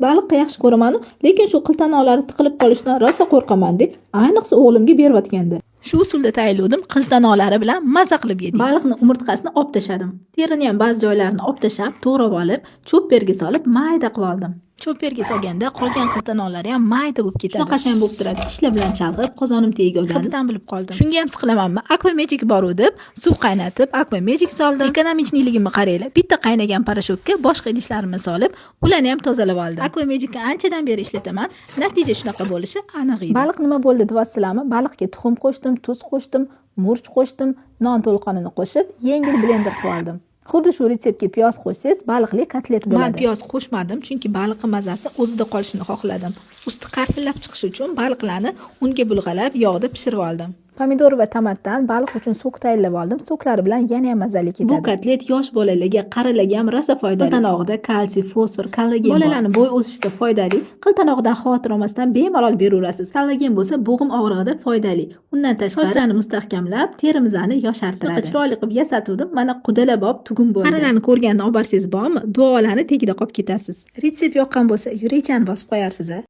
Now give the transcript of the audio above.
Baliqqa yaxshi ko'raman, lekin shu qiltanoqlari tiqilib qolishidan rosa qo'rqaman deb, ayniqsa o'g'limga berayotgandi. Shu usulda tayyorladim, qiltanoqlari bilan maza qilib yedik. Baliqni umurtqasini olib tashladim. Terini ham ba'zi joylarini olib tashlab, to'g'rab olib, cho'pperga solib mayda qilib oldim. Cho'pperga solganda qolgan qiltanoqlari ham mayda bo'lib ketadi. Shunaqasi ham bo'lib turadi. Ishlar bilan chalg'ib, qozonim tagiga olgandim. Hiddan bilib qoldim. Shunga ham siqilamanmi? Aqua Magic bor deb, suv qaynatib, Aqua Magic soldim. Ekonomichniligimni qaranglar. Bitta qaynagan parashokka boshqa idishlarimni solib, ularni ham tozalab oldim. Aqua Magicni anchadan beri ishlataman. Natija shunaqa bo'lishi aniq edi. Baliq nima bo'ldi deyapsizlarmi? Baliqga tuxum qo'shdim, tuz qo'shdim, murch qo'shdim, non to'lqonini qo'shib, yengil blender qilib oldim. Xuddi shu retseptga piyoz qo'shsangiz, baliqli kotlet bo'ladi. Men piyoz qo'shmadim, chunki baliqning mazasi o'zida qolishini xohladim. Usti qarsillab chiqishi uchun baliqlarni unga bulg'alab, yog'da pishirib oldim. Pomidor va tomatdan baliq uchun sok tayyorlab oldim. Soklari bilan yana ham mazali ketadi. Bu kotlet yosh bolalarga, qarilarga ham rosa foydali. Qiltanoqda kalsiy, fosfor, kollagen bor. Bolalarning bo'y o'sishida foydali. Qiltanoqdan xavotir olmasdan bemalol beraverasiz. Kollagen bo'lsa, bo'g'im og'rig'ida foydali. Undan tashqari sochlarni mustahkamlab, terimizni yoshartiradi. Chiroyli qilib yasatuvdim. Mana qudalab olib tugum bo'ldi. Qarilarni ko'rganda olib borsangiz bormi? Duolarni tegida qolib ketasiz. Retsept yoqqan bo'lsa, yurakchani bosib qo'yarsiz.